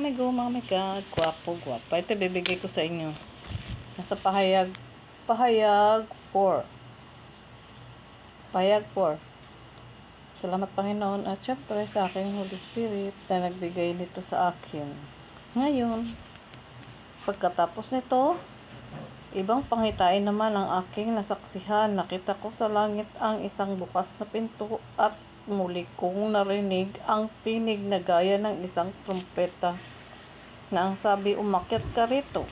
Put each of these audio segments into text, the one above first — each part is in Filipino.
my God, oh my God. Gwapo, gwapo. Ito bibigay ko sa inyo. Nasa pahayag 4. Pahayag 4. Salamat Panginoon at syempre sa aking Holy Spirit na nagbigay nito sa akin. Ngayon, pagkatapos nito, ibang pangitain naman ang aking nasaksihan. Nakita ko sa langit ang isang bukas na pinto at muli kong narinig ang tinig na gaya ng isang trumpeta na ang sabi, umakyat ka rito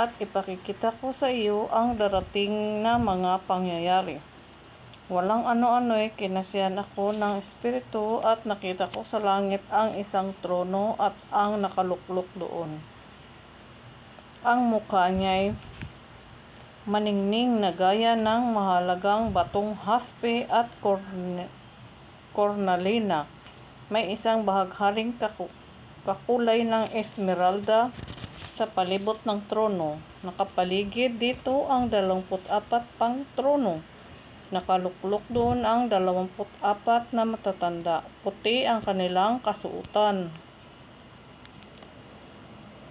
at ipakikita ko sa iyo ang darating na mga pangyayari. Walang ano-ano'y kinasiyahan ako ng espiritu at nakita ko sa langit ang isang trono at ang nakaluklok doon. Ang mukha niya'y maningning na gaya ng mahalagang batong haspe at cornalina. May isang bahagharing kakulay ng esmeralda sa palibot ng trono. Nakapaligid dito ang 24 pang trono. Nakaluklok doon ang 24 na matatanda. Puti ang kanilang kasuotan.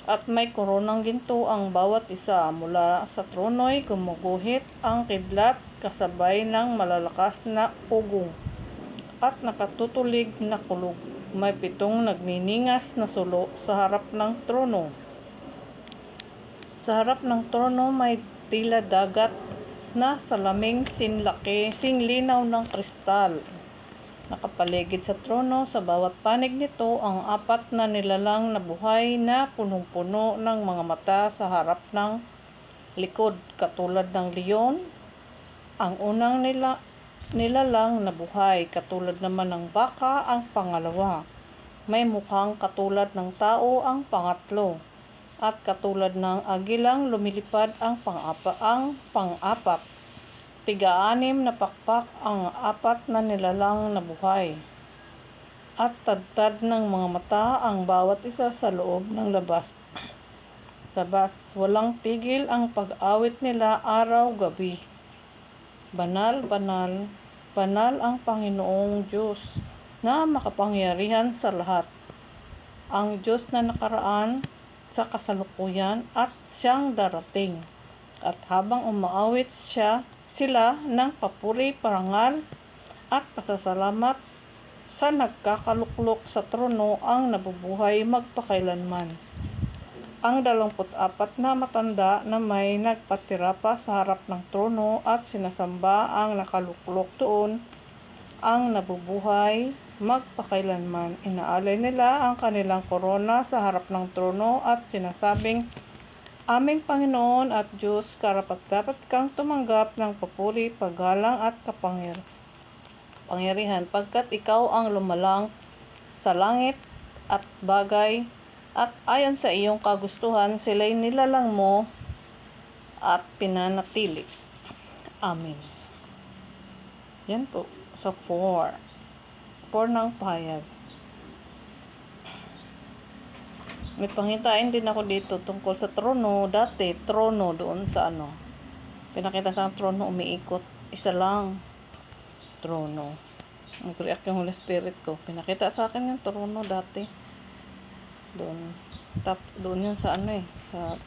At may koronang ginto ang bawat isa. Mula sa trono'y gumuguhit ang kidlat kasabay ng malalakas na ugong at nakatutulig na kulog. May 7 nagniningas na sulo sa harap ng trono. Sa harap ng trono may tila dagat na salaming sinlinaw ng kristal. Nakapaligid sa trono sa bawat panig nito ang 4 na nilalang na buhay na punong-puno ng mga mata sa harap ng likod katulad ng leon. Ang unang nilalang na buhay katulad naman ng baka ang pangalawa. May mukhang katulad ng tao ang pangatlo. At katulad ng agilang lumilipad ang pang-apat. 6 na pakpak ang 4 na nilalang na buhay. At tadtad ng mga mata ang bawat isa sa loob ng labas. Walang tigil ang pag-awit nila araw-gabi. Banal, banal, banal ang Panginoong Diyos na makapangyarihan sa lahat. Ang Diyos na nakaraan sa kasalukuyan at siyang darating. At habang umaawit sila ng papuri, parangal at pasasalamat sa nagkakaluklok sa trono ang nabubuhay magpakailanman. Ang 24 na matanda na may nagpatira pa sa harap ng trono at sinasamba ang nakaluklok doon ang nabubuhay magpakailanman. Inaalay nila ang kanilang korona sa harap ng trono at sinasabing, aming Panginoon at Diyos, karapat-dapat kang tumanggap ng papuri, paggalang at kapangyarihan pagkat ikaw ang lumalang sa langit at bagay at ayon sa iyong kagustuhan sila'y nilalang mo at pinanatili. Amen. Yan po sa 4 ng pahayag. May pangitain din ako dito tungkol sa trono. Dati, trono doon sa pinakita sa trono umiikot. Isa lang. Trono. Nag-react yung Holy Spirit ko. Pinakita sa akin yung trono dati. Doon yun sa sa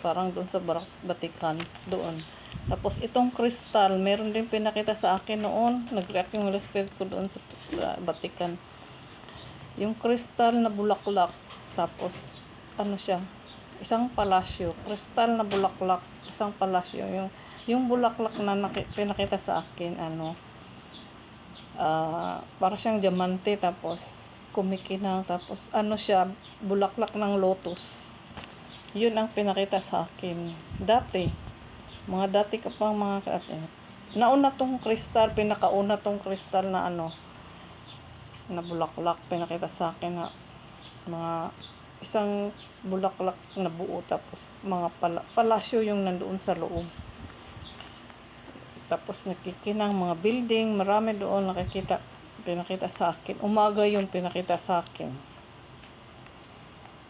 parang doon sa Vatican. Doon. Tapos itong kristal, meron din pinakita sa akin noon. Nag-react yung Holy Spirit ko doon sa Vatican. Yung kristal na bulaklak. Tapos, siya? Isang palasyo. Kristal na bulaklak. Isang palasyo. Yung bulaklak na pinakita sa akin, para siyang diamante. Tapos, kumikinang. Tapos, siya? Bulaklak ng lotus. Yun ang pinakita sa akin. Dati. Mga dati ka pang mga nauna tong kristal. Pinakauna tong kristal na na bulaklak. Pinakita sa akin na mga isang bulaklak na buo tapos mga palasyo yung nandoon sa loob. Tapos nakikinang mga building, marami doon pinakita sa akin. Umaga yung pinakita sa akin.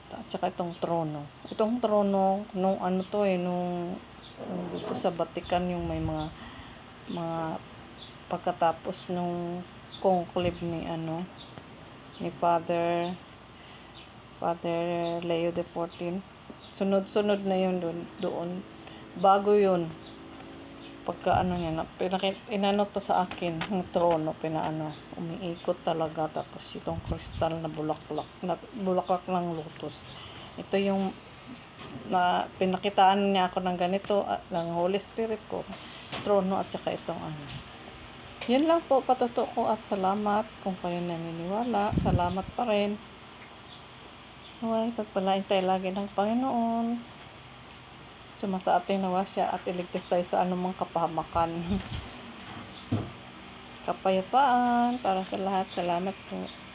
At saka itong trono. Itong trono nung nung dito sa Vatican yung may mga pagkatapos nung conclave ni Father Father Leo XIV. Sunod-sunod na yun doon. Bago yun. Pagka ano niya, inano to sa akin, yung trono, umiikot talaga. Tapos itong kristal na bulaklak ng lotus. Ito yung pinakitaan niya ako ng ganito, ng Holy Spirit ko, trono at saka itong ano. Yun lang po, patuto ko at salamat kung kayo naniniwala. Salamat pa rin. Huwag pagpalain tayo lagi ng Panginoon. Sumasa atin nawa siya at iligtas tayo sa anumang kapahamakan. Kapayapaan para sa lahat. Salamat po.